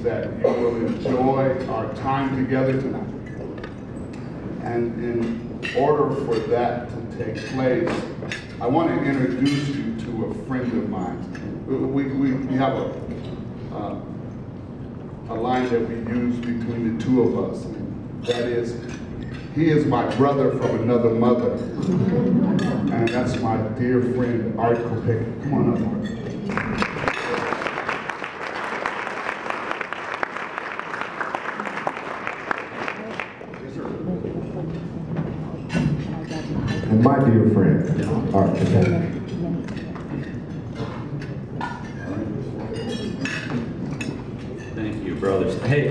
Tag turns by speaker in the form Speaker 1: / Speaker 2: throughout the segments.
Speaker 1: that you will enjoy our time together tonight. And in order for that to take place, I want to introduce you to a friend of mine. We have a line that we use between the two of us. That is, he is my brother from another mother. And that's my dear friend, Art Kopecki. Come on up, Art.
Speaker 2: And my dear friend, Art Kopecki.
Speaker 3: Thank you, brothers. Hey,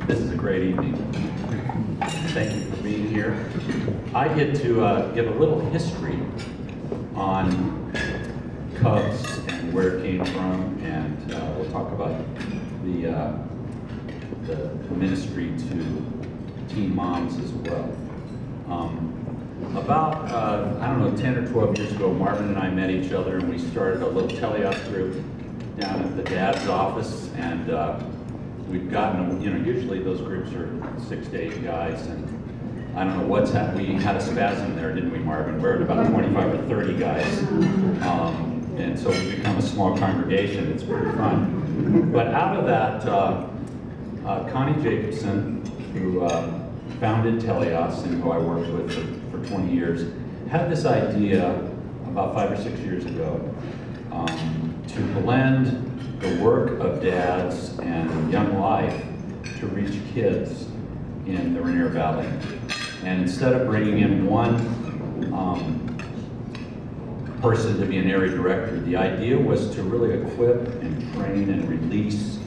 Speaker 3: this is a great evening. Thank you for being here. I get to give a little history on Cubs and where it came from, and we'll talk about the ministry to teen moms as well. About, I don't know, 10 or 12 years ago, Marvin and I met each other and we started a little teleos group down at the dad's office, and we've gotten, usually those groups are 6 to 8 guys, and I don't know what's happened. We had a spasm there, didn't we, Marvin? We're at about 25 or 30 guys, and so we've become a small congregation. It's pretty fun. But out of that, Connie Jacobson, who founded Teleos and who I worked with for 20 years, had this idea about 5 or 6 years ago to blend the work of dads and Younglife to reach kids in the Rainier Valley. And instead of bringing in one person to be an area director, the idea was to really equip and train and release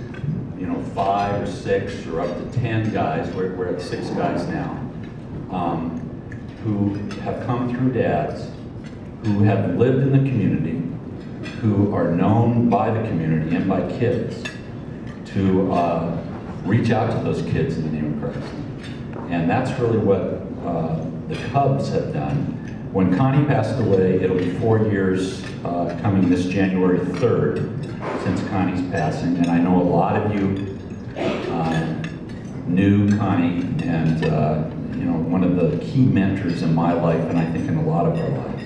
Speaker 3: 5 or 6 or up to 10 guys, we're at 6 guys now, who have come through dads, who have lived in the community, who are known by the community and by kids, to reach out to those kids in the name of Christ. And that's really what the Cubs have done. When Connie passed away, it'll be 4 years coming this January 3rd since Connie's passing, and I know a lot of you knew Connie, and one of the key mentors in my life, and I think in a lot of our lives.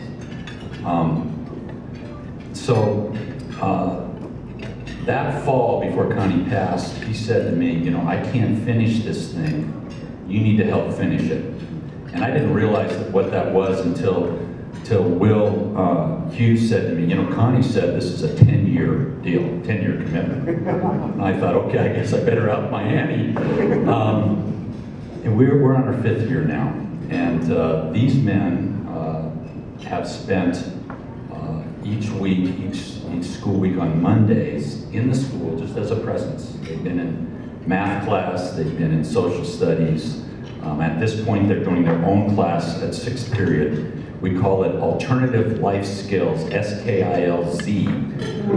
Speaker 3: That fall, before Connie passed, he said to me, I can't finish this thing. You need to help finish it. And I didn't realize what that was until Will Hughes said to me, Connie said this is a 10-year deal, 10-year commitment. And I thought, okay, I guess I better up my ante. And we're on our 5th year now. And these men have spent each week, each school week on Mondays in the school just as a presence. They've been in math class, they've been in social studies. At this point, they're doing their own class at 6th period. We call it Alternative Life Skills, SKILZ.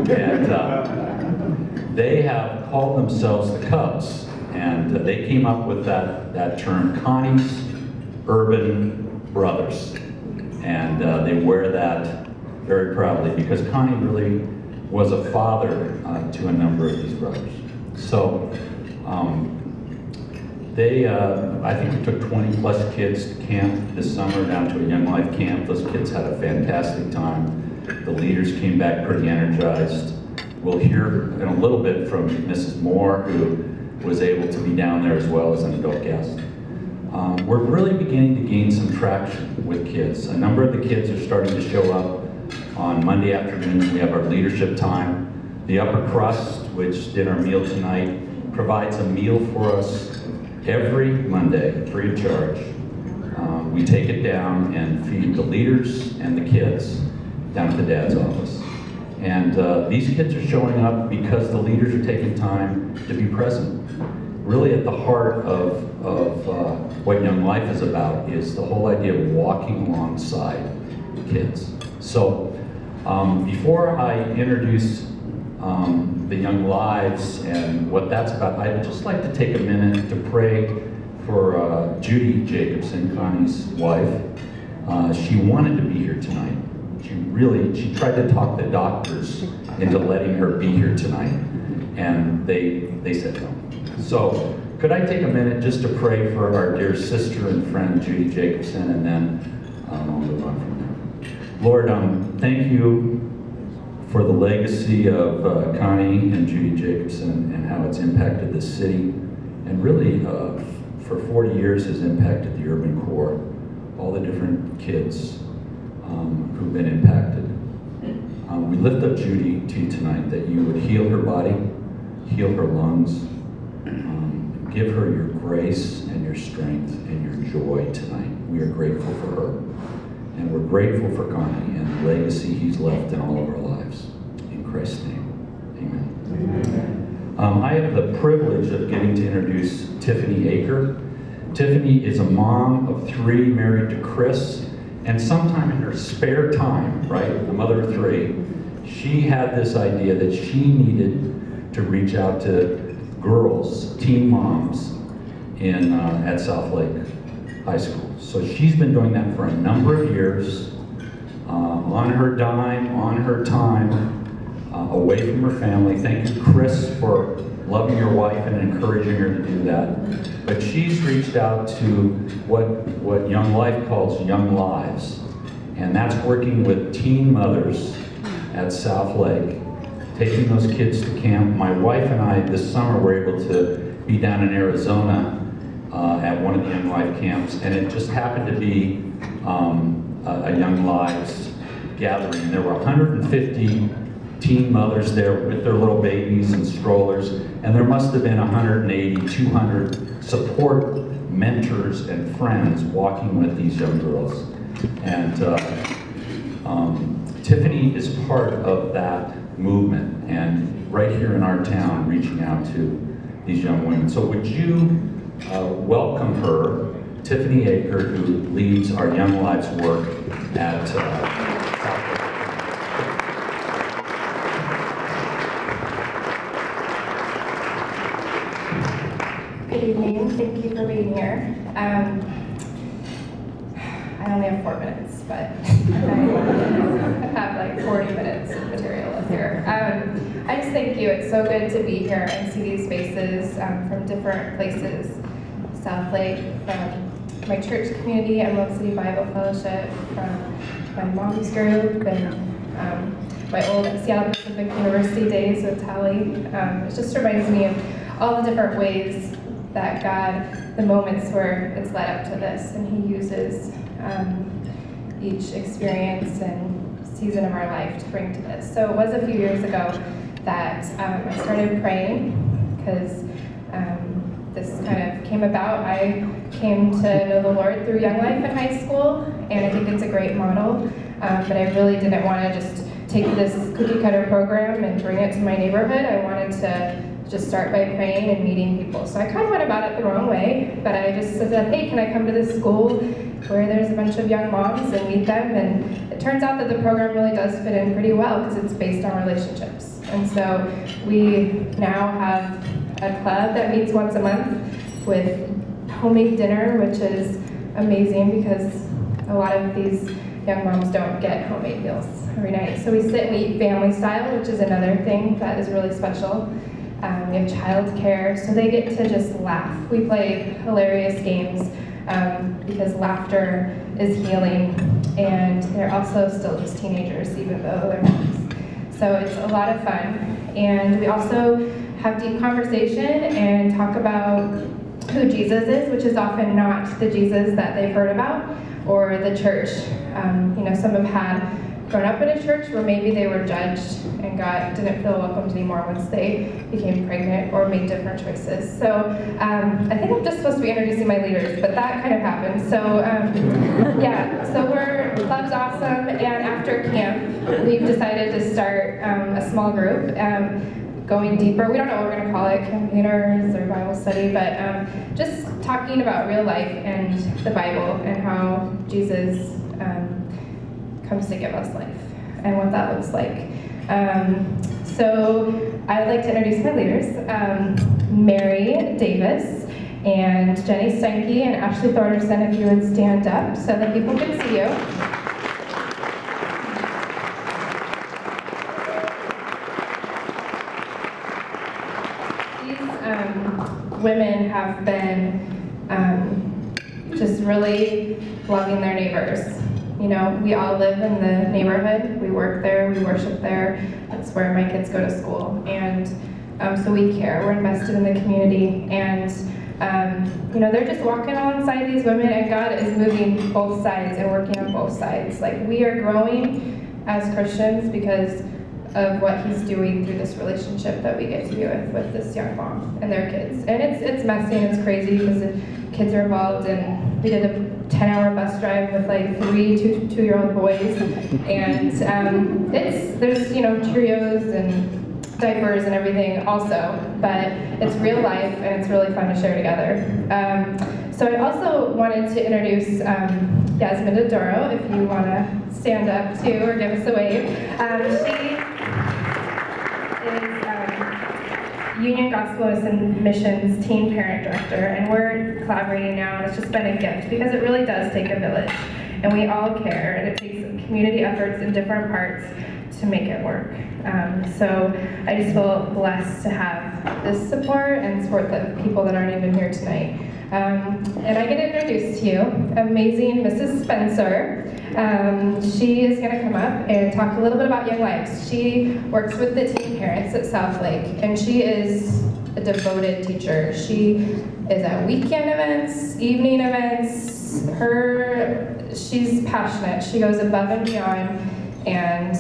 Speaker 3: And they have called themselves the Cubs. And they came up with that term, Connie's Urban Brothers. And they wear that very proudly because Connie really was a father to a number of these brothers. So I think we took 20 plus kids to camp this summer down to a Younglife camp. Those kids had a fantastic time. The leaders came back pretty energized. We'll hear in a little bit from Mrs. Moore, who was able to be down there as well as an adult guest. We're really beginning to gain some traction with kids. A number of the kids are starting to show up on Monday afternoons. We have our leadership time. The Upper Crust, which did our meal tonight, provides a meal for us every Monday, free of charge. We take it down and feed the leaders and the kids down at the dad's office. And these kids are showing up because the leaders are taking time to be present. Really at the heart of what Younglife is about is the whole idea of walking alongside kids. So before I introduce the Young Lives and what that's about, I'd just like to take a minute to pray for Judy Jacobson, Connie's wife. She wanted to be here tonight. She tried to talk the doctors into letting her be here tonight. and they said no. So could I take a minute just to pray for our dear sister and friend Judy Jacobson, and then I'll move on from there. Lord, thank you for the legacy of Connie and Judy Jacobson and how it's impacted the city, and really for 40 years has impacted the urban core, all the different kids who've been impacted. We lift up Judy to you tonight, that you would heal her body, heal her lungs, give her your grace and your strength and your joy tonight. We are grateful for her, and we're grateful for Connie and the legacy he's left in all of our lives. In Christ's name, amen. I have the privilege of getting to introduce Tiffany Aker. Tiffany is a mom of 3, married to Chris, and sometime in her spare time, right, the mother of 3, she had this idea that she needed to reach out to girls, teen moms at South Lake High School. So she's been doing that for a number of years, on her dime, on her time, away from her family. Thank you, Chris, for loving your wife and encouraging her to do that. But she's reached out to what Younglife calls Young Lives, and that's working with teen mothers at South Lake, taking those kids to camp. My wife and I this summer were able to be down in Arizona at one of the Young Life camps, and it just happened to be a Young Lives gathering. There were 150 teen mothers there with their little babies and strollers, and there must have been 180, 200 support mentors and friends walking with these young girls. And Tiffany is part of that movement, and right here in our town, reaching out to these young women. So would you welcome her, Tiffany Aker, who leads our Young Lives work at South Lake.
Speaker 4: Good evening. Thank you for being here. I only have 4 minutes, but I have like 40 minutes of material up here. I just thank you. It's so good to be here and see these faces from different places. South Lake, from my church community, Emerald City Bible Fellowship, from my mom's group, and my old Seattle Pacific University days with Tally. It just reminds me of all the different ways that God, the moments where it's led up to this, and He uses each experience and season of our life to bring to this. So it was a few years ago that I started praying, because this kind of came about. I came to know the Lord through Younglife in high school, and I think it's a great model, but I really didn't want to just take this cookie cutter program and bring it to my neighborhood. I wanted to just start by praying and meeting people. So I kind of went about it the wrong way, but I just said, hey, can I come to this school where there's a bunch of young moms and meet them? And it turns out that the program really does fit in pretty well, because it's based on relationships. And so we now have a club that meets once a month with homemade dinner, which is amazing because a lot of these young moms don't get homemade meals every night. So we sit and eat family style, which is another thing that is really special. We have childcare, so they get to just laugh. We play hilarious games because laughter is healing, and they're also still just teenagers, even though they're moms. So it's a lot of fun. And we also have deep conversation and talk about who Jesus is, which is often not the Jesus that they've heard about, or the church. Some have had grown up in a church where maybe they were judged and didn't feel welcomed anymore once they became pregnant or made different choices. So I think I'm just supposed to be introducing my leaders, but that kind of happened. So club's awesome, and after camp, we've decided to start a small group. Going deeper. We don't know what we're going to call it, campaigners or Bible study, but just talking about real life and the Bible and how Jesus comes to give us life and what that looks like. So I would like to introduce my leaders, Mary Davis and Jenny Steinke and Ashley Thorderson, if you would stand up so that people can see you. women have been just really loving their neighbors. You know, we all live in the neighborhood, we work there, we worship there, that's where my kids go to school. And so we care, we're invested in the community, and you know, they're just walking alongside these women, and God is moving both sides and working on both sides. Like, we are growing as Christians because of what He's doing through this relationship that we get to be with this young mom and their kids. And it's messy and it's crazy because the kids are involved, and we did a 10-hour bus drive with like 3 two-year-old boys, and there's, you know, Cheerios and diapers and everything also, but it's real life and it's really fun to share together. So I also wanted to introduce Yasminda Doro, if you want to stand up too or give us a wave. She is Union Gospel Missions Teen Parent Director, and we're collaborating now, and it's just been a gift because it really does take a village, and we all care, and it takes community efforts in different parts to make it work. So I just feel blessed to have this support and support the people that aren't even here tonight. And I get introduced to you, amazing Mrs. Spencer. She is going to come up and talk a little bit about Younglife. She works with the teen parents at South Lake, and she is a devoted teacher. She is at weekend events, evening events. She's passionate. She goes above and beyond, and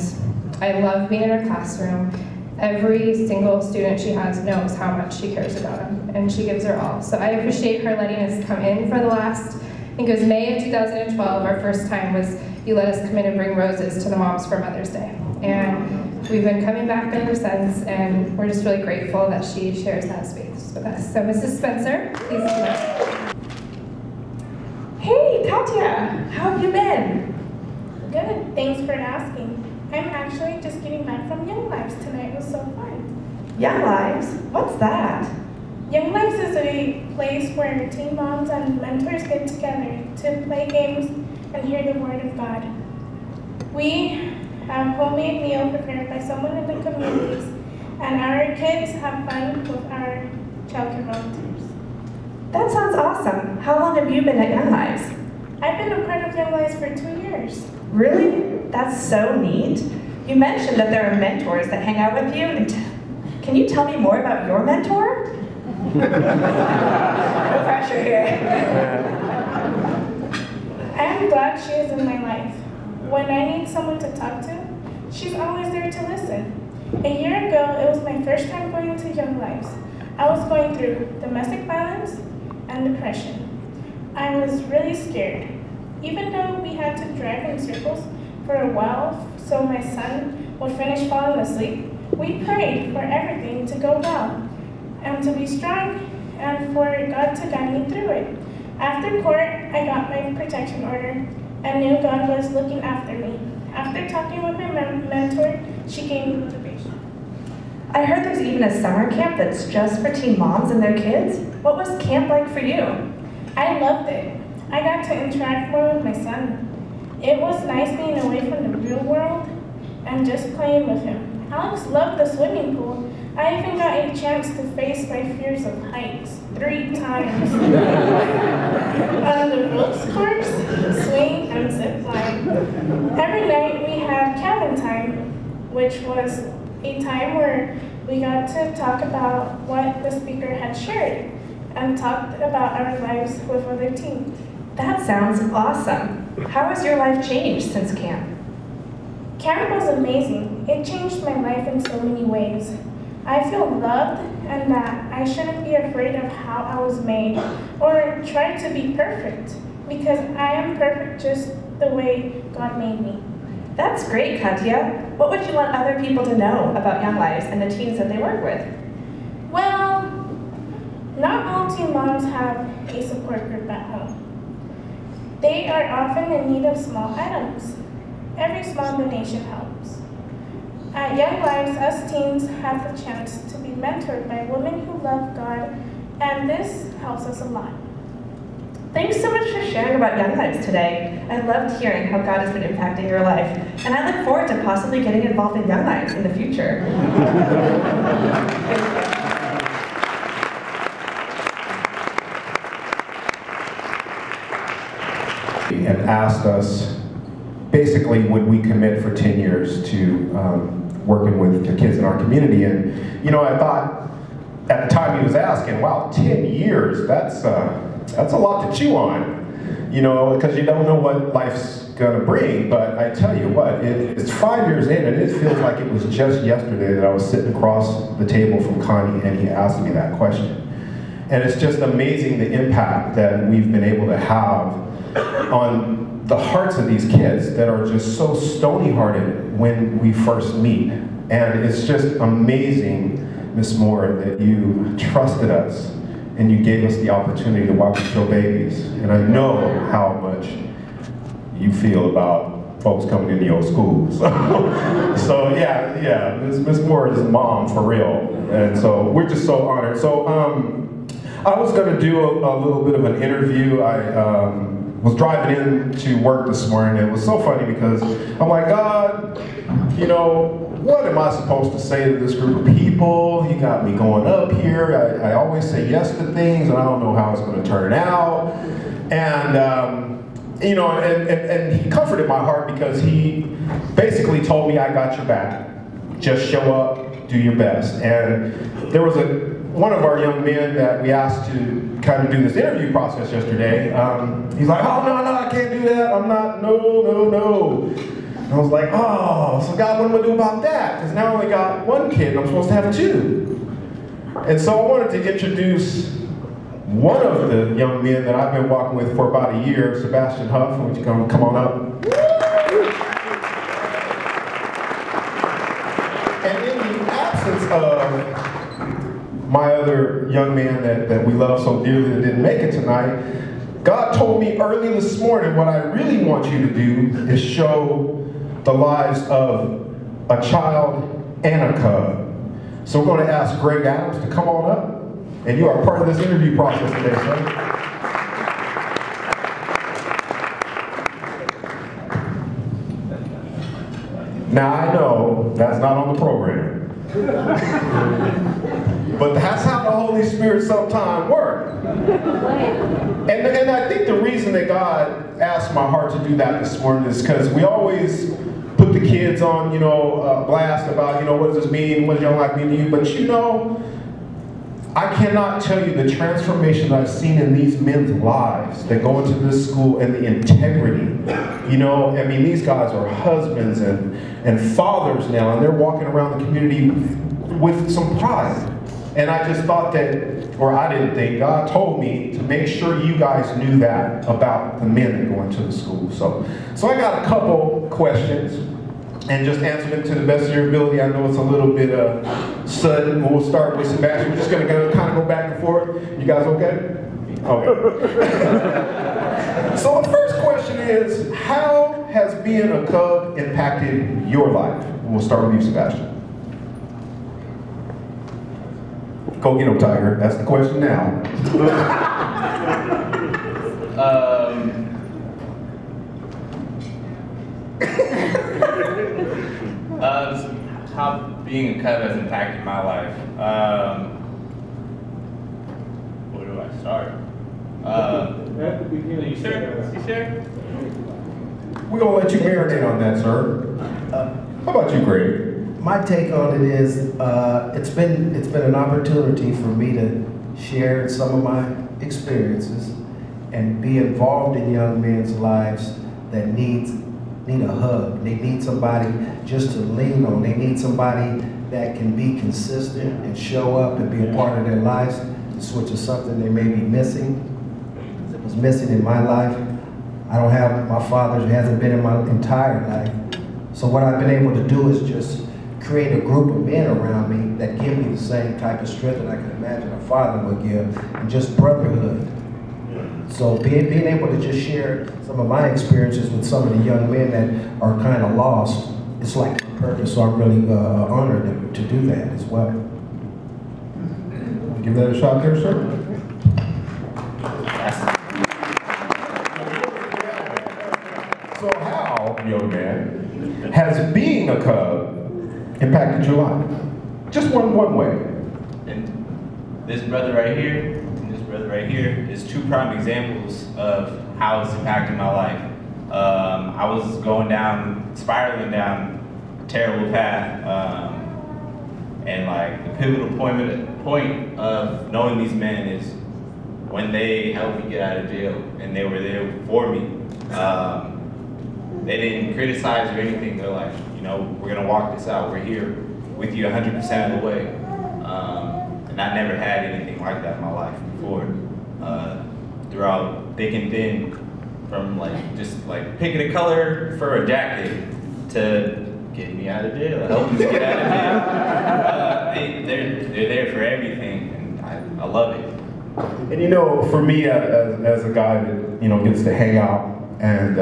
Speaker 4: I love being in her classroom. Every single student she has knows how much she cares about them, and she gives her all. So I appreciate her letting us come in for the last, I think it was May of 2012, our first time was you let us come in and bring roses to the moms for Mother's Day. And we've been coming back ever since, and we're just really grateful that she shares that space with us. So Mrs. Spencer, please come up.
Speaker 5: Hey, Katya, how have you been?
Speaker 6: Good, thanks for asking. I'm actually just getting back from Younglife tonight. It was so fun.
Speaker 5: Younglife? What's that?
Speaker 6: Younglife is a place where teen moms and mentors get together to play games and hear the Word of God. We have homemade meal prepared by someone in the communities, and our kids have fun with our childcare volunteers.
Speaker 5: That sounds awesome. How long have you been at Younglife?
Speaker 6: I've been a part of Younglife for 2 years.
Speaker 5: Really? That's so neat. You mentioned that there are mentors that hang out with you. Can you tell me more about your mentor? No pressure here.
Speaker 6: I am glad she is in my life. When I need someone to talk to, she's always there to listen. A year ago, it was my first time going to Younglife. I was going through domestic violence and depression. I was really scared. Even though we had to drive in circles for a while so my son would finish falling asleep, we prayed for everything to go well and to be strong and for God to guide me through it. After court, I got my protection order and knew God was looking after me. After talking with my mentor, she gave me motivation.
Speaker 5: I heard there's even a summer camp that's just for teen moms and their kids. What was camp like for you?
Speaker 6: I loved it. I got to interact more with my son. It was nice being away from the real world and just playing with him. Alex loved the swimming pool. I even got a chance to face my fears of heights 3 times. On the ropes course, swing, and zip line. Every night we had cabin time, which was a time where we got to talk about what the speaker had shared and talked about our lives with other teens.
Speaker 5: That sounds awesome. How has your life changed since camp?
Speaker 6: Camp was amazing. It changed my life in so many ways. I feel loved and that I shouldn't be afraid of how I was made or try to be perfect because I am perfect just the way God made me.
Speaker 5: That's great, Katya. What would you want other people to know about Younglife and the teens that they work with?
Speaker 6: Well, not all teen moms have a support group at home. They are often in need of small items. Every small donation helps. At Younglife, us teens have the chance to be mentored by women who love God, and this helps us a lot.
Speaker 5: Thanks so much for sharing about Younglife today. I loved hearing how God has been impacting your life, and I look forward to possibly getting involved in Younglife in the future.
Speaker 2: asked us, basically, would we commit for 10 years to working with the kids in our community? And you know, I thought at the time he was asking, wow, 10 years, that's a lot to chew on, you know, because you don't know what life's gonna bring. But I tell you what, it's 5 years in, and it feels like it was just yesterday that I was sitting across the table from Connie and he asked me that question. And it's just amazing the impact that we've been able to have on the hearts of these kids that are just so stony-hearted when we first meet. And it's just amazing, Miss Moore, that you trusted us and you gave us the opportunity to walk with your babies. And I know how much you feel about folks coming into your school. So yeah, Miss Moore is mom for real. And so we're just so honored. So I was gonna do a little bit of an interview. I was driving in to work this morning. It was so funny because I'm like, God, you know, what am I supposed to say to this group of people? You got me going up here. I always say yes to things and I don't know how it's gonna turn out. And you know, and he comforted my heart because he basically told me, I got your back. Just show up, do your best. And there was one of our young men that we asked to kind of do this interview process yesterday. He's like, oh, no, I can't do that. I'm not, no. And I was like, oh, so God, what am I do about that? Because now I only got one kid and I'm supposed to have two. And so I wanted to introduce one of the young men that I've been walking with for about a year, Sebastian Huff. Would you come on up? And in the absence of my other young man that we love so dearly that didn't make it tonight, God told me early this morning what I really want you to do is show the lives of a child and a cub. So we're going to ask Greg Adams to come on up. And you are part of this interview process today, sir. Now I know that's not on the program. But that's how the Holy Spirit sometimes works. And I think the reason that God asked my heart to do that this morning is because we always put the kids on, you know, blast about, you know, what does this mean? What does Younglife mean to you? But you know, I cannot tell you the transformation that I've seen in these men's lives that go into this school and the integrity. You know, I mean, these guys are husbands and fathers now, and they're walking around the community with some pride. And I just thought that, or I didn't think, God told me to make sure you guys knew that about the men that go into the school. So I got a couple questions. And just answer them to the best of your ability. I know it's a little bit sudden, but we'll start with Sebastian. We're just going to kind of go back and forth. You guys okay? Okay. So the first question is, how has being a cub impacted your life? And we'll start with you, Sebastian. Go get him, Tiger. That's the question now.
Speaker 7: How being a cub has impacted my life. Where do I start?
Speaker 8: At the beginning.
Speaker 7: You sure?
Speaker 2: We're going to let you marinate on that, sir. How about you, Greg?
Speaker 9: My take on it is it's been an opportunity for me to share some of my experiences and be involved in young men's lives that need a hug. They need somebody just to lean on. They need somebody that can be consistent and show up and be a part of their lives, which is something they may be missing. It was missing in my life. I don't have my father, it hasn't been in my entire life. So what I've been able to do is just create a group of men around me that give me the same type of strength that I can imagine a father would give, and just brotherhood. So being able to just share some of my experiences with some of the young men that are kind of lost, it's like a purpose. So I'm really honored to do that as well.
Speaker 2: Give that a shot there, sir. So how, young man, has being a cub impacted your life? Just one way.
Speaker 7: And this brother right here and this brother right here is two prime examples of how it's impacted my life. I was spiraling down a terrible path. And like the pivotal point of knowing these men is when they helped me get out of jail, and they were there for me. They didn't criticize or anything. They're like, you know, we're gonna walk this out. We're here with you 100% of the way. And I never had anything like that in my life before. Throughout thick and thin, from like just like picking a color for a jacket to getting me out of jail, helping me get out of jail. They're there for everything, and I love it.
Speaker 2: And you know, for me, as a guy that, you know, gets to hang out and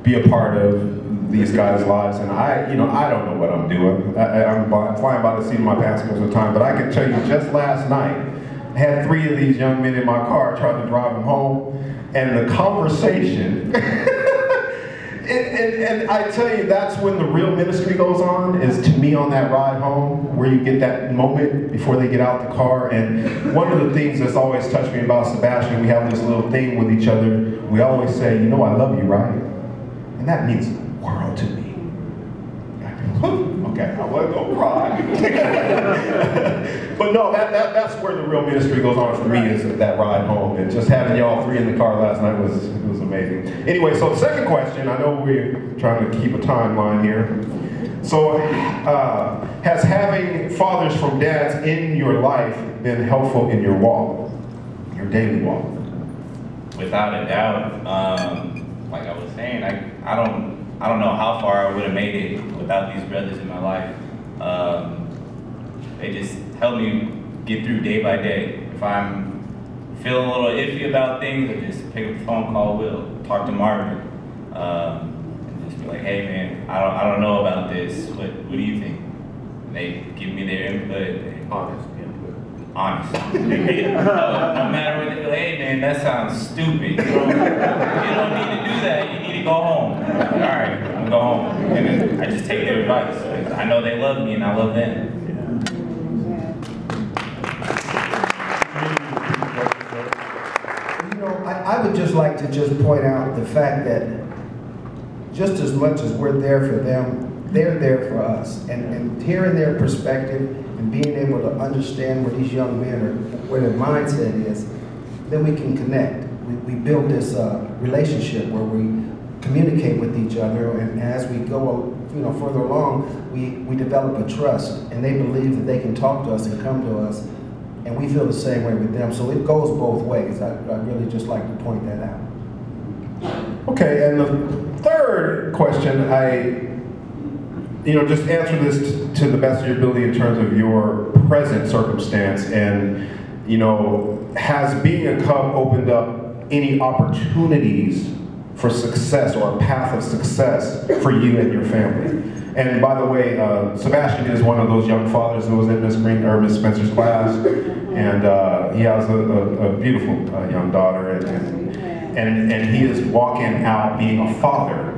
Speaker 2: be a part of these guys' lives, and I don't know what I'm doing. I'm flying by the seat of my pants most of the time, but I can tell you, just last night, I had 3 of these young men in my car, tried to drive them home, and the conversation, and I tell you, that's when the real ministry goes on, is to me on that ride home, where you get that moment before they get out the car. And one of the things that's always touched me about Sebastian, we have this little thing with each other. We always say, you know, I love you, right? And that means the world to me. Okay, I wasn't gonna cry. But no, that's where the real ministry goes on for me, is that ride home. And just having y'all 3 in the car last night was amazing. Anyway, so the second question, I know we're trying to keep a timeline here. So has having fathers from dads in your life been helpful in your walk, your daily walk?
Speaker 7: Without a doubt. Like I was saying, I don't know how far I would have made it without these brothers in my life. They just help me get through day by day. If I'm feeling a little iffy about things, I just pick up the phone, call Will, talk to Marvin, and just be like, hey man, I don't know about this. What do you think? And they give me their input.
Speaker 2: Honest input.
Speaker 7: Honest. No matter what, they go, hey man, that sounds stupid. You don't need to do that. You need to go home. All right, I'm gonna go home. And then I just take their advice. I know they love me and I love them.
Speaker 9: You know, I would just like to just point out the fact that just as much as we're there for them, they're there for us. And hearing their perspective and being able to understand where these young men are, where their mindset is, then we can connect. We build this relationship where we communicate with each other, and as we go, you know, further along, we develop a trust, and they believe that they can talk to us and come to us, and we feel the same way with them. So it goes both ways. I really just like to point that out.
Speaker 2: Okay, and the third question, just answer this to the best of your ability in terms of your present circumstance, and, you know, has being a Cub opened up any opportunities for success or a path of success for you and your family? And by the way, Sebastian is one of those young fathers who was in Miss Spencer's class, and he has a beautiful young daughter, and he is walking out being a father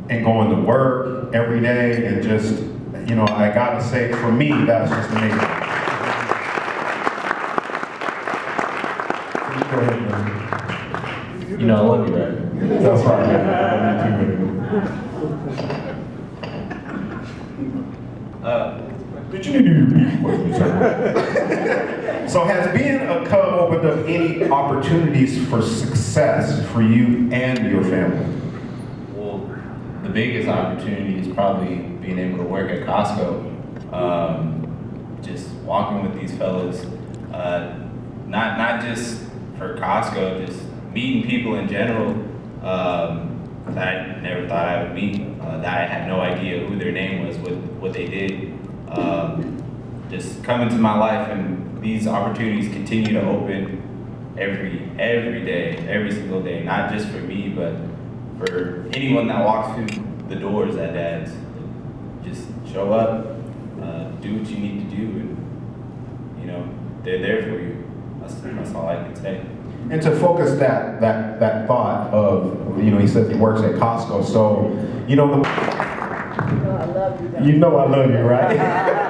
Speaker 2: and going to work every day, and just, you know, I gotta say, for me, that's just amazing. Go ahead, man.
Speaker 3: You know I love you, right?
Speaker 2: That's right, man. I love you too, Did you need to repeat the question, sir? So has being a Cub opened up any opportunities for success for you and your family?
Speaker 7: Well, the biggest opportunity is probably being able to work at Costco. Just walking with these fellas, not just for Costco, just meeting people in general that I never thought I would meet, that I had no idea who their name was, what they did. Just come into my life, and these opportunities continue to open every day, every single day, not just for me, but for anyone that walks through the doors at Dad's. Just show up, do what you need to do, and, you know, they're there for you. That's all I can say.
Speaker 2: And to focus that thought of, you know, he says he works at Costco, so, you know, you know I love you, right?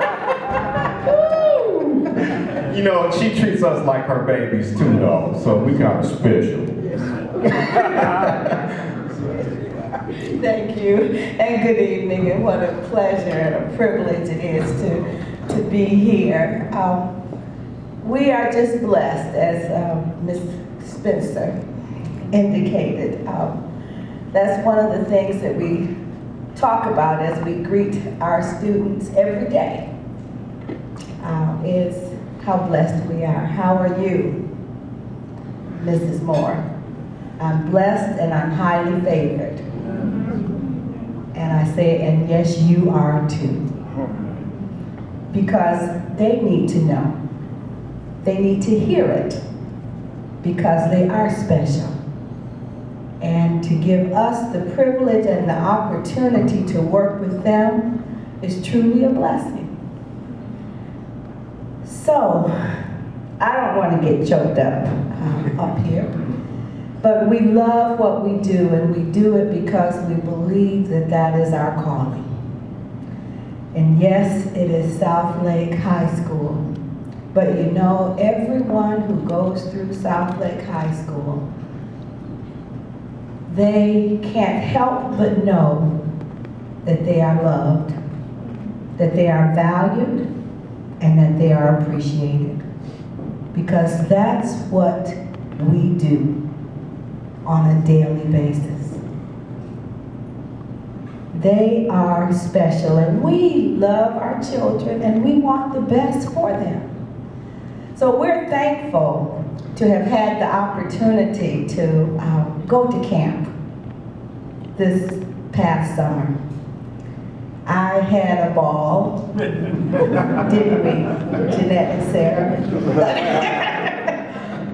Speaker 2: You know, she treats us like her babies too, though, so we kind of special.
Speaker 10: Thank you, and good evening, and what a pleasure and a privilege it is to be here. We are just blessed, as Ms. Spencer indicated. That's one of the things that we talk about as we greet our students every day, is how blessed we are. How are you, Mrs. Moore? I'm blessed and I'm highly favored. And I say, and yes, you are too. Because they need to know. They need to hear it. Because they are special. And to give us the privilege and the opportunity to work with them is truly a blessing. So, I don't want to get choked up here. But we love what we do, and we do it because we believe that that is our calling. And yes, it is South Lake High School. But you know, everyone who goes through South Lake High School, they can't help but know that they are loved, that they are valued, and that they are appreciated. Because that's what we do on a daily basis. They are special, and we love our children, and we want the best for them. So we're thankful to have had the opportunity to go to camp this past summer. I had a ball, didn't we, Jeanette and Sarah?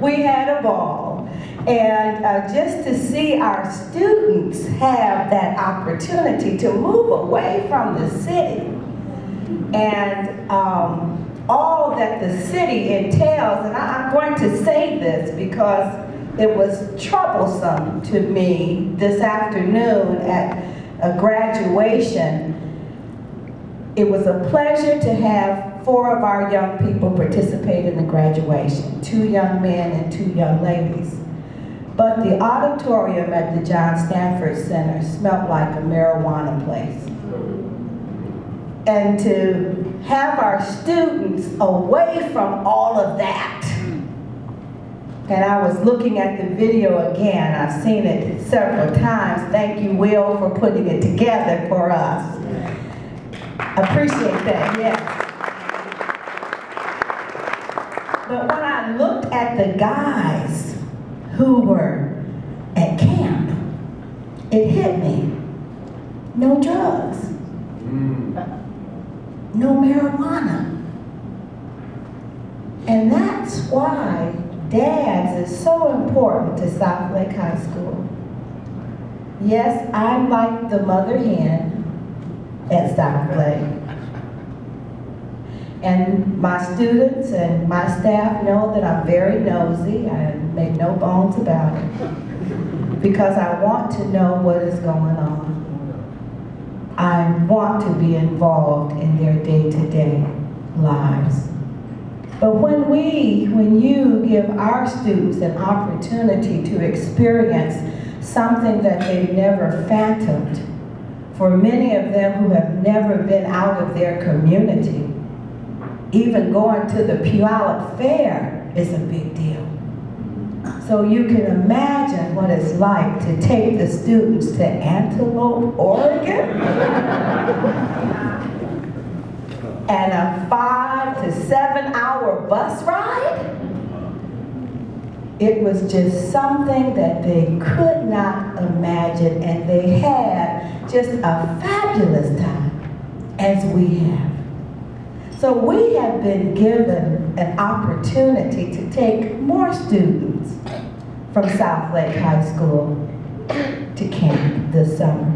Speaker 10: We had a ball. And just to see our students have that opportunity to move away from the city and all that the city entails, and I'm going to say this because it was troublesome to me this afternoon at a graduation. It was a pleasure to have 4 of our young people participate in the graduation, 2 young men and 2 young ladies. But the auditorium at the John Stanford Center smelled like a marijuana place. And to have our students away from all of that, and I was looking at the video again, I've seen it several times. Thank you, Will, for putting it together for us. Appreciate that, yes. But when I looked at the guys who were at camp, it hit me. No drugs. No marijuana. And that's why dads is so important to South Lake High School. Yes, I'm like the mother hen at South Lake. And my students and my staff know that I'm very nosy. I make no bones about it. Because I want to know what is going on. I want to be involved in their day-to-day lives. But when you give our students an opportunity to experience something that they've never fathomed, for many of them who have never been out of their community, even going to the Puyallup Fair is a big deal. So you can imagine what it's like to take the students to Antelope, Oregon, and a 5 to 7 hour bus ride. It was just something that they could not imagine, and they had just a fabulous time, as we have. So we have been given an opportunity to take more students from South Lake High School to camp this summer.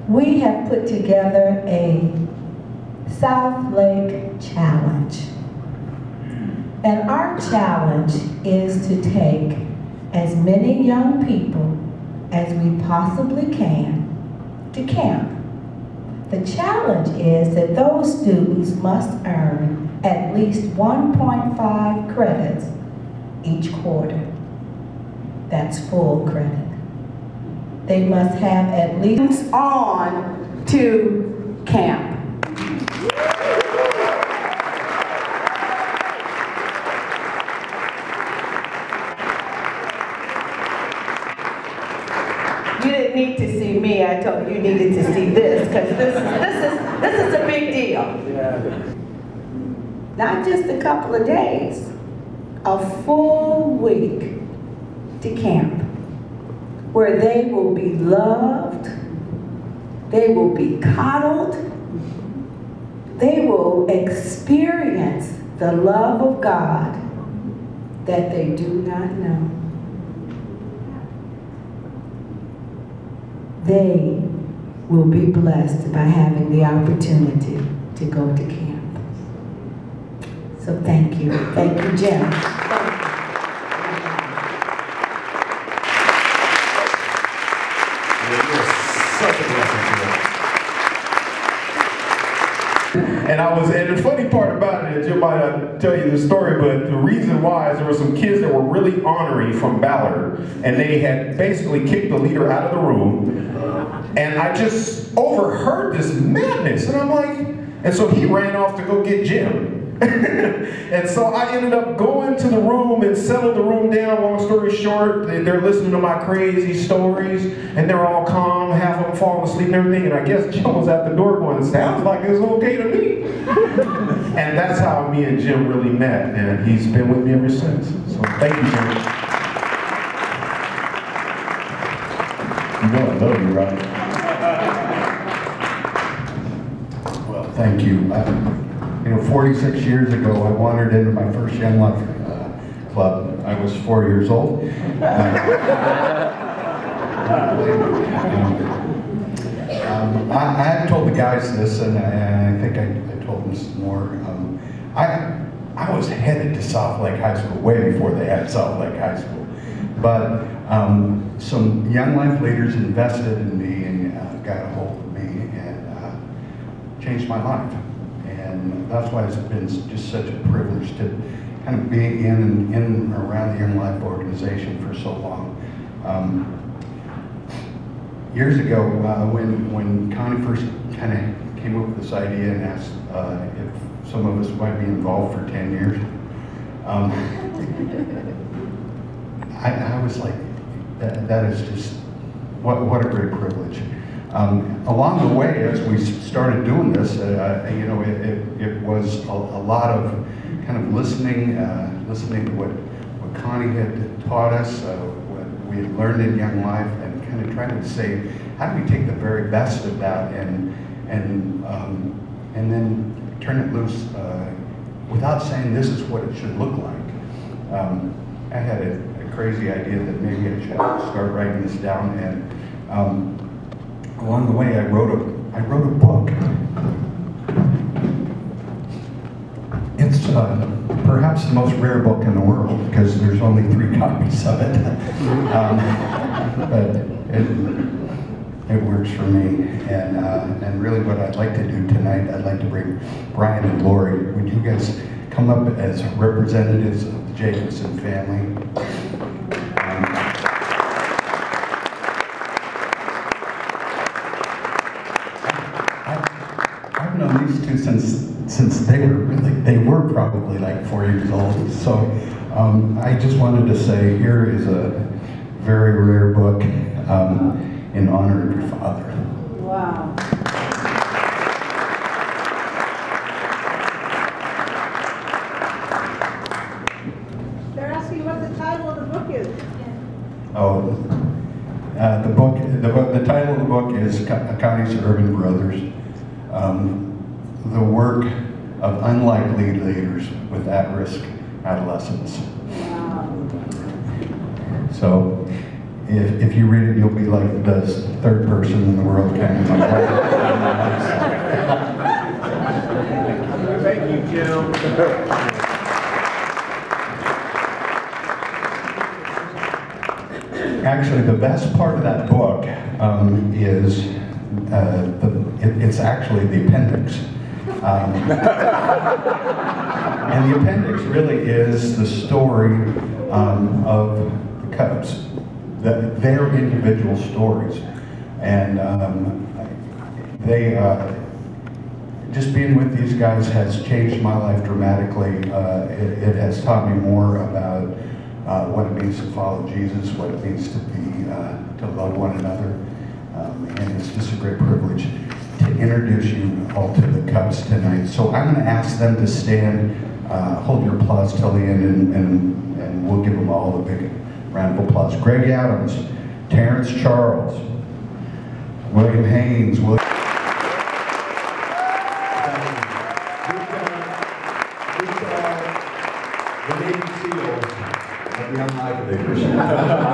Speaker 10: We have put together a South Lake Challenge. And our challenge is to take as many young people as we possibly can to camp. The challenge is that those students must earn at least 1.5 credits each quarter. That's full credit. they must have at least
Speaker 11: on to camp. You didn't need to see me. I told you you needed to see this, because this is a big deal. Not just a couple of days, a full week to camp, where they will be loved, they will be coddled, they will experience the love of God that they do not know. They will be blessed by having the opportunity to go to camp. So thank you. Thank you, Jim.
Speaker 2: And the funny part about it is, Jim might not tell you the story, but the reason why is there were some kids that were really ornery from Ballard, and they had basically kicked the leader out of the room. And I just overheard this madness, and I'm like, and so he ran off to go get Jim. And so I ended up going to the room and settled the room down. Long story short, they're listening to my crazy stories, and they're all calm, half of them falling asleep and everything, and I guess Jim was at the door going, sounds like it's okay to me. And that's how me and Jim really met, and he's been with me ever since. So thank you, Jim.
Speaker 12: You know I love you, right? Well, thank you. 46 years ago, I wandered into my first Younglife club. I was 4 years old. I had told the guys this, and I think I told them some more. I was headed to South Lake High School way before they had South Lake High School. But some Younglife leaders invested in me and got a hold of me and changed my life. And that's why it's been just such a privilege to kind of be in and around the Younglife organization for so long. Years ago, when Connie first kind of came up with this idea and asked if some of us might be involved for 10 years, I was like, that is just, what a great privilege. Along the way, as we started doing this, it was a lot of kind of listening to what Connie had taught us, what we had learned in Younglife, and kind of trying to say, how do we take the very best of that and then turn it loose without saying this is what it should look like. I had a crazy idea that maybe I should start writing this down, and along the way, I wrote a book. It's perhaps the most rare book in the world because there's only 3 copies of it. But it works for me. And really, what I'd like to do tonight, I'd like to bring Brian and Lori. Would you guys come up as representatives of the Jacobson family? These two since they were probably like 4 years old. So I just wanted to say here is a very rare book in honor of your father.
Speaker 11: Wow. They're asking what the title of the book is.
Speaker 12: Oh, the title of the book is Connie's Urban Brothers. The work of unlikely leaders with at-risk adolescents.
Speaker 11: Wow.
Speaker 12: So, if you read it, you'll be like the third person in the world kind of.
Speaker 8: Thank you, Jim.
Speaker 12: Actually, the best part of that book is it's actually the appendix. And the appendix really is the story of the Cubs. their individual stories. And just being with these guys has changed my life dramatically. It has taught me more about what it means to follow Jesus, what it means to be, to love one another. And it's just a great privilege to introduce you all to the Cubs tonight. So I'm going to ask them to stand, hold your applause till the end, and we'll give them all a big round of applause. Greg Adams, Terrence Charles, William Haynes,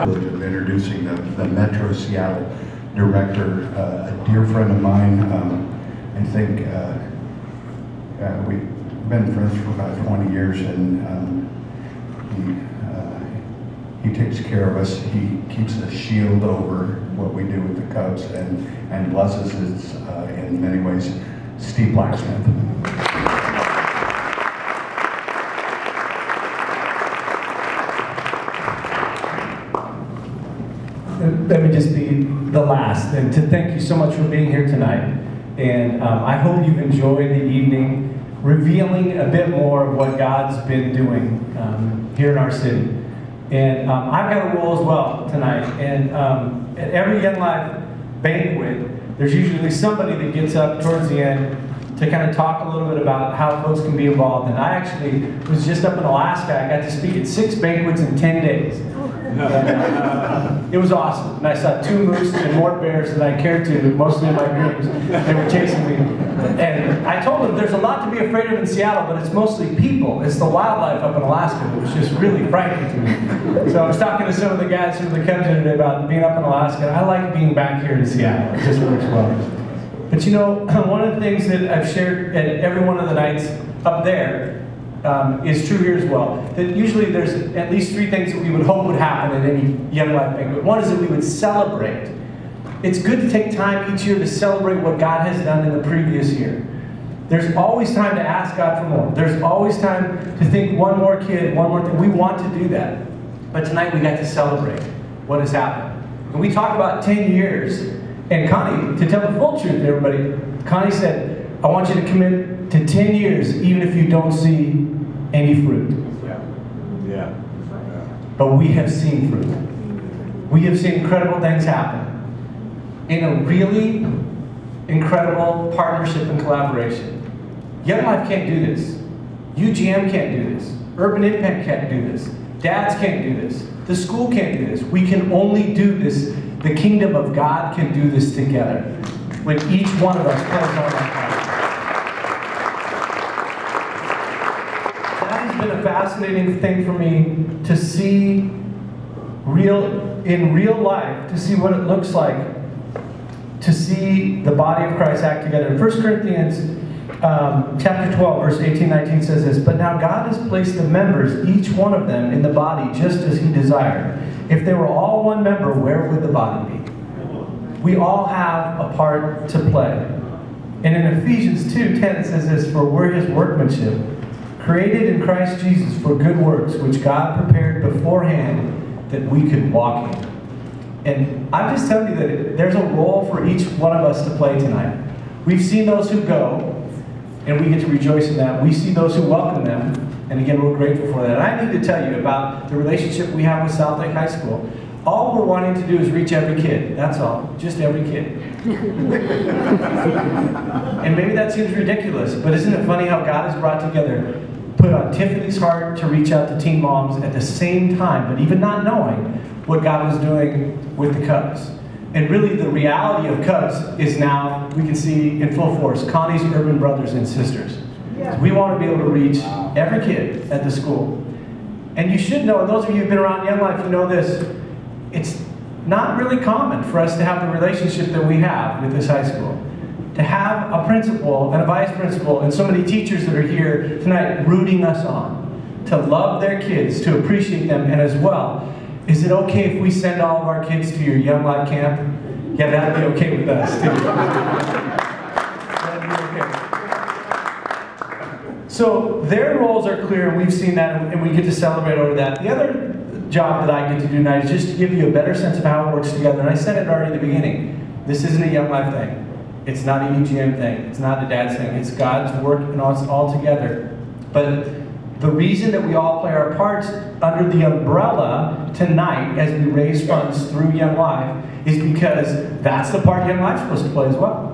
Speaker 12: of introducing the Metro Seattle director, a dear friend of mine. I think we've been friends for about 20 years, and he takes care of us. He keeps a shield over what we do with the Cubs, and blesses us in many ways. Steve Blacksmith.
Speaker 13: Let me just be the last, and to thank you so much for being here tonight. And I hope you've enjoyed the evening, revealing a bit more of what God's been doing here in our city. And I've got a role as well tonight. And at every Young Life banquet, there's usually somebody that gets up towards the end to kind of talk a little bit about how folks can be involved. And I actually was just up in Alaska. I got to speak at 6 banquets in 10 days. And, it was awesome. And I saw 2 moose and more bears than I cared to, mostly in my dreams. They were chasing me. And I told them there's a lot to be afraid of in Seattle, but it's mostly people. It's the wildlife up in Alaska that was just really frightening to me. So I was talking to some of the guys from the Cubs today about being up in Alaska. I like being back here in Seattle. It just works well. But you know, one of the things that I've shared at every one of the nights up there is true here as well. That usually there's at least 3 things that we would hope would happen at any Young Life banquet. One is that we would celebrate. It's good to take time each year to celebrate what God has done in the previous year. There's always time to ask God for more. There's always time to think one more kid, one more thing. We want to do that. But tonight we got to celebrate what has happened. And we talked about 10 years. And Connie, to tell the full truth to everybody, Connie said, I want you to commit to 10 years even if you don't see any fruit.
Speaker 12: Yeah.
Speaker 13: But we have seen fruit. We have seen incredible things happen in a really incredible partnership and collaboration. Young Life can't do this. UGM can't do this. Urban Impact can't do this. Dads can't do this. The school can't do this. We can only do this. The kingdom of God can do this together when each one of us plays on that part. That has been a fascinating thing for me to see in real life, to see what it looks like to see the body of Christ act together. In 1 Corinthians chapter 12, verse 18-19 says this, but now God has placed the members, each one of them, in the body just as he desired. If they were all one member, where would the body be? We all have a part to play. And in Ephesians 2:10 it says this, for we're his workmanship, created in Christ Jesus for good works, which God prepared beforehand that we could walk in. And I'm just telling you that there's a role for each one of us to play tonight. We've seen those who go, and we get to rejoice in that. We see those who welcome them, and again, we're grateful for that. And I need to tell you about the relationship we have with South Lake High School. All we're wanting to do is reach every kid. That's all. Just every kid. And maybe that seems ridiculous, but isn't it funny how God has brought together, put on Tiffany's heart to reach out to teen moms at the same time, but even not knowing what God was doing with the Cubs. And really the reality of Cubs is now, we can see in full force, Connie's urban brothers and sisters. Yeah. We want to be able to reach every kid at the school. And you should know, those of you who've been around Young Life, you know this, it's not really common for us to have the relationship that we have with this high school. To have a principal and a vice principal and so many teachers that are here tonight rooting us on, to love their kids, to appreciate them, and as well, is it okay if we send all of our kids to your Young Life camp? Yeah, that'd be okay with us too. That'd be okay. So their roles are clear, and we've seen that, and we get to celebrate over that. The other job that I get to do tonight is just to give you a better sense of how it works together. And I said it already at the beginning. This isn't a Young Life thing. It's not a UGM thing. It's not a dad's thing. It's God's work and it's all together. But the reason that we all play our parts under the umbrella tonight as we raise funds through Young Life is because that's the part Young Life's supposed to play as well.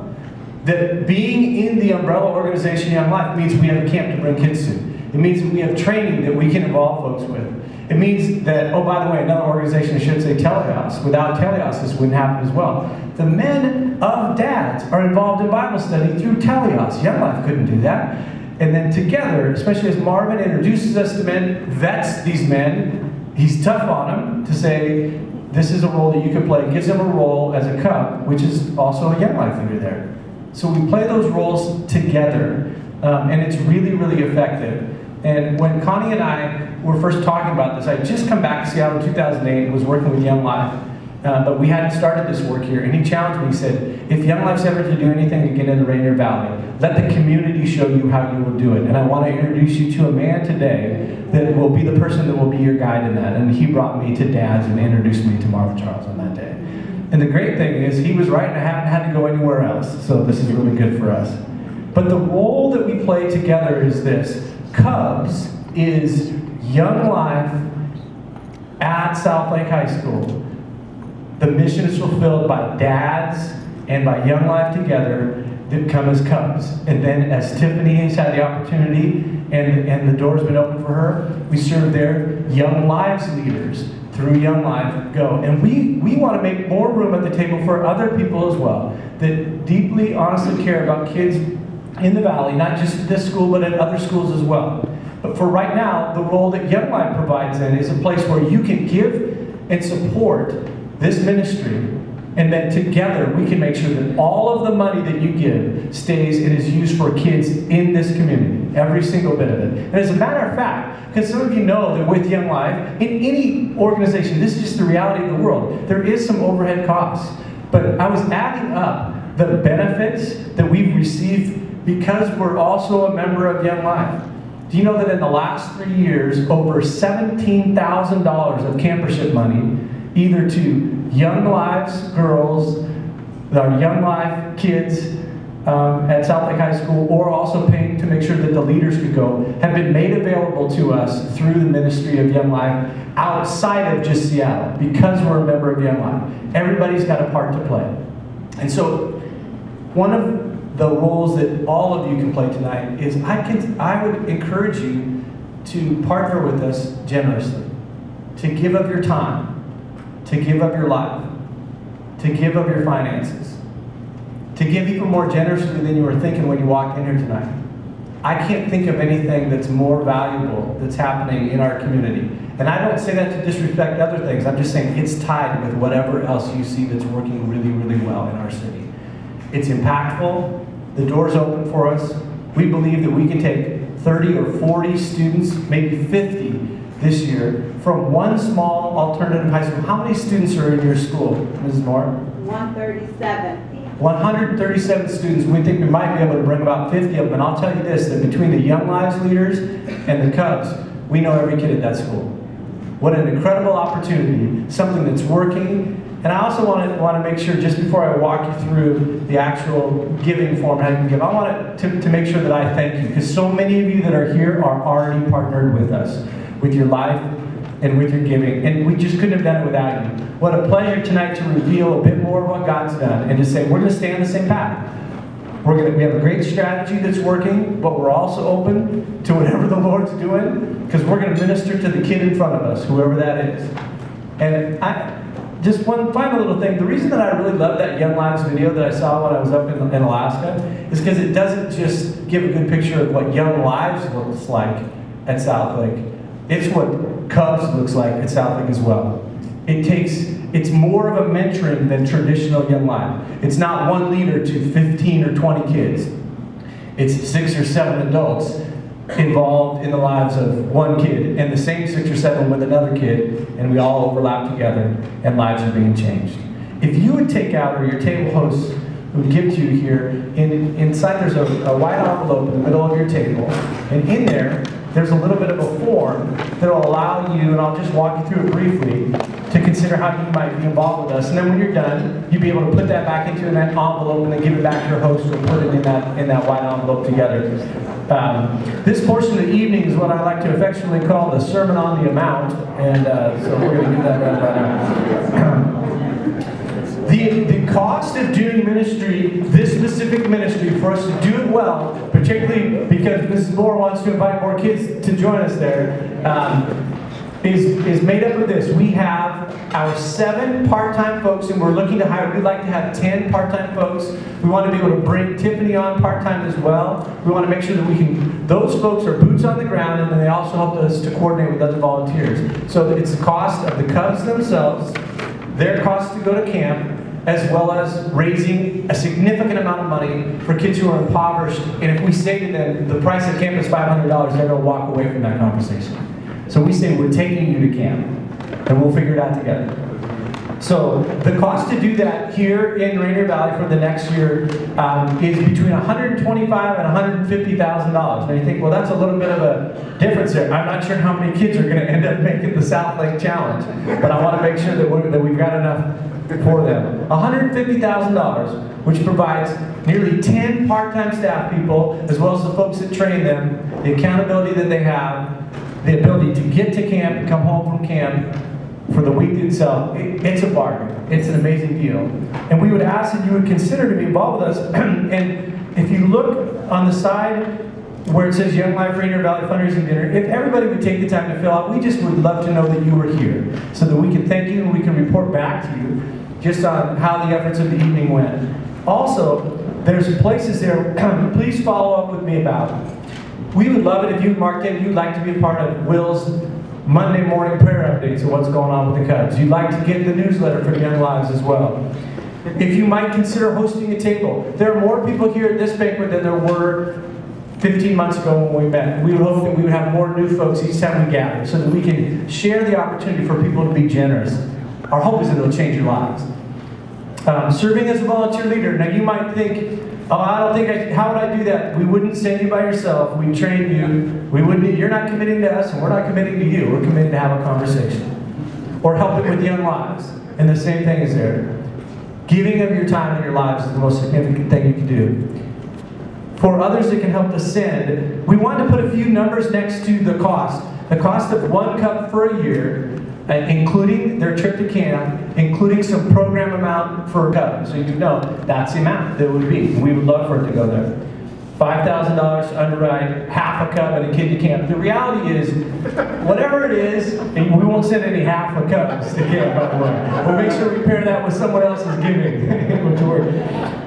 Speaker 13: That being in the umbrella organization Young Life means we have a camp to bring kids to. It means that we have training that we can involve folks with. It means that, oh, by the way, another organization, I should say Telehouse. Without Telehouse, this wouldn't happen as well. The men of dads are involved in Bible study through Telehouse. Young Life couldn't do that. And then together, especially as Marvin introduces us to men, vets these men, he's tough on them to say, this is a role that you can play. Gives them a role as a cub, which is also a Young Life leader there. So we play those roles together, and it's really, really effective. And when Connie and I were first talking about this, I had just come back to Seattle in 2008 and was working with Young Life, but we hadn't started this work here. And he challenged me, he said, if Young Life's ever to do anything to get in the Rainier Valley, let the community show you how you will do it. And I want to introduce you to a man today that will be the person that will be your guide in that. And he brought me to dads and introduced me to Marvin Charles on that day. And the great thing is, he was right and I haven't had to go anywhere else. So this is really good for us. But the role that we play together is this. Cubs is Young Life at South Lake High School. The mission is fulfilled by dads and by Young Life together that come as Cubs. And then as Tiffany has had the opportunity and the door's been open for her, we serve their Young Lives leaders through Young Life Go. And we want to make more room at the table for other people as well that deeply, honestly care about kids in the Valley, not just at this school, but at other schools as well. But for right now, the role that Young Life provides in is a place where you can give and support this ministry, and that together we can make sure that all of the money that you give stays and is used for kids in this community, every single bit of it. And as a matter of fact, because some of you know that with Young Life, in any organization, this is just the reality of the world, there is some overhead costs. But I was adding up the benefits that we've received because we're also a member of Young Life. Do you know that in the last 3 years, over $17,000 of campership money, either to Young Lives girls, our Young Life kids at South Lake High School, or also paying to make sure that the leaders could go, have been made available to us through the ministry of Young Life outside of just Seattle, because we're a member of Young Life. Everybody's got a part to play. And so, one of the roles that all of you can play tonight is I would encourage you to partner with us generously, to give up your time, to give up your life, to give up your finances, to give even more generously than you were thinking when you walked in here tonight. I can't think of anything that's more valuable that's happening in our community. And I don't say that to disrespect other things. I'm just saying it's tied with whatever else you see that's working really, really well in our city. It's impactful. The door's open for us. We believe that we can take 30 or 40 students, maybe 50 this year, from one small alternative high school. How many students are in your school, Mrs. Moore?
Speaker 11: 137.
Speaker 13: 137 students. We think we might be able to bring about 50 of them. And I'll tell you this, that between the Young Lives leaders and the Cubs, we know every kid at that school. What an incredible opportunity, something that's working. And I also want to make sure, just before I walk you through the actual giving form how you can give, I want to make sure that I thank you, because so many of you that are here are already partnered with us, with your life and with your giving. And we just couldn't have done it without you. What a pleasure tonight to reveal a bit more of what God's done and to say we're going to stay on the same path. We have a great strategy that's working, but we're also open to whatever the Lord's doing, because we're going to minister to the kid in front of us, whoever that is. And just one final little thing. The reason that I really love that Young Lives video that I saw when I was up in Alaska is because it doesn't just give a good picture of what Young Lives looks like at South Lake. It's what Cubs looks like at South Lake as well. It's more of a mentoring than traditional Young Life. It's not one leader to 15 or 20 kids. It's 6 or 7 adults involved in the lives of one kid, and the same 6 or 7 with another kid, and we all overlap together, and lives are being changed. If you would take out, or your table hosts would give to you here, inside there's a white envelope in the middle of your table, and in there there's a little bit of a form that will allow you, and I'll just walk you through it briefly, to consider how you might be involved with us. And then when you're done, you'll be able to put that back into an envelope and then give it back to your host or put it in that white envelope together. This portion of the evening is what I like to affectionately call the Sermon on the Amount, and so we're going to do that right now. The cost of doing ministry, this specific ministry, for us to do it well, particularly because Mrs. Moore wants to invite more kids to join us there, is made up of this. We have our 7 part-time folks, and we're looking to hire, we'd like to have 10 part-time folks. We want to be able to bring Tiffany on part-time as well. We want to make sure that we can, those folks are boots on the ground, and then they also help us to coordinate with other volunteers. So it's the cost of the Cubs themselves, their cost to go to camp, as well as raising a significant amount of money for kids who are impoverished. And if we say to them, the price of camp is $500, they're going to walk away from that conversation. So we say, we're taking you to camp, and we'll figure it out together. So the cost to do that here in Rainier Valley for the next year is between $125,000 and $150,000. Now you think, well, that's a little bit of a difference there. I'm not sure how many kids are going to end up making the South Lake Challenge, but I want to make sure that we've got enough for them. $150,000, which provides nearly 10 part-time staff people, as well as the folks that train them, the accountability that they have, the ability to get to camp and come home from camp for the week itself. It's a bargain. It's an amazing deal. And we would ask that you would consider to be involved with us. And if you look on the side where it says Younglife Rainier Valley Fundraising Dinner, if everybody would take the time to fill out, we just would love to know that you were here so that we can thank you and we can report back to you just on how the efforts of the evening went. Also, there's places there, please follow up with me about. We would love it if you marked in, you'd like to be a part of Will's Monday morning prayer updates of what's going on with the Cubs. You'd like to get the newsletter from Young Lives as well. If you might consider hosting a table. There are more people here at this banquet than there were 15 months ago when we met. We would hope that we would have more new folks each time we gather so that we can share the opportunity for people to be generous. Our hope is that it'll change your lives. Serving as a volunteer leader. Now you might think, oh, how would I do that? We wouldn't send you by yourself. We'd train you. You're not committing to us, and we're not committing to you. We're committed to have a conversation. Or helping with Young Lives. And the same thing is there. Giving of your time and your lives is the most significant thing you can do. For others that can help to send, we wanted to put a few numbers next to the cost. The cost of 1 cup for a year, including their trip to camp, including some program amount for Cubs. So you know that's the amount that would be. We would love for it to go there. $5,000 to underwrite half a cup and a kid to camp. The reality is, whatever it is, and we won't send any half a cups to camp, by the way. We'll make sure we pair that with someone else's giving.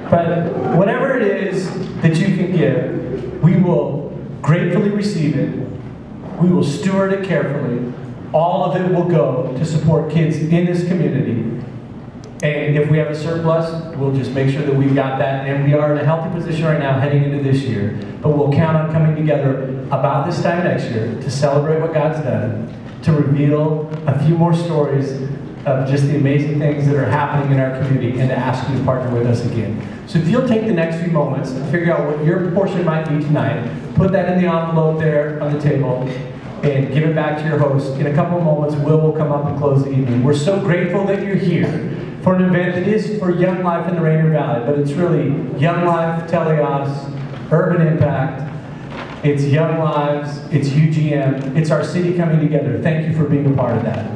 Speaker 13: But whatever it is that you can give, we will gratefully receive it. We will steward it carefully. All of it will go to support kids in this community. And if we have a surplus, we'll just make sure that we've got that. And we are in a healthy position right now heading into this year. But we'll count on coming together about this time next year to celebrate what God's done, to reveal a few more stories of just the amazing things that are happening in our community, and to ask you to partner with us again. So if you'll take the next few moments and figure out what your portion might be tonight, put that in the envelope there on the table, and give it back to your host. In a couple of moments, Will will come up and close the evening. We're so grateful that you're here for an event that is for Young Life in the Rainier Valley, but it's really Young Life, Teleos, Urban Impact, it's Young Lives, it's UGM, it's our city coming together. Thank you for being a part of that.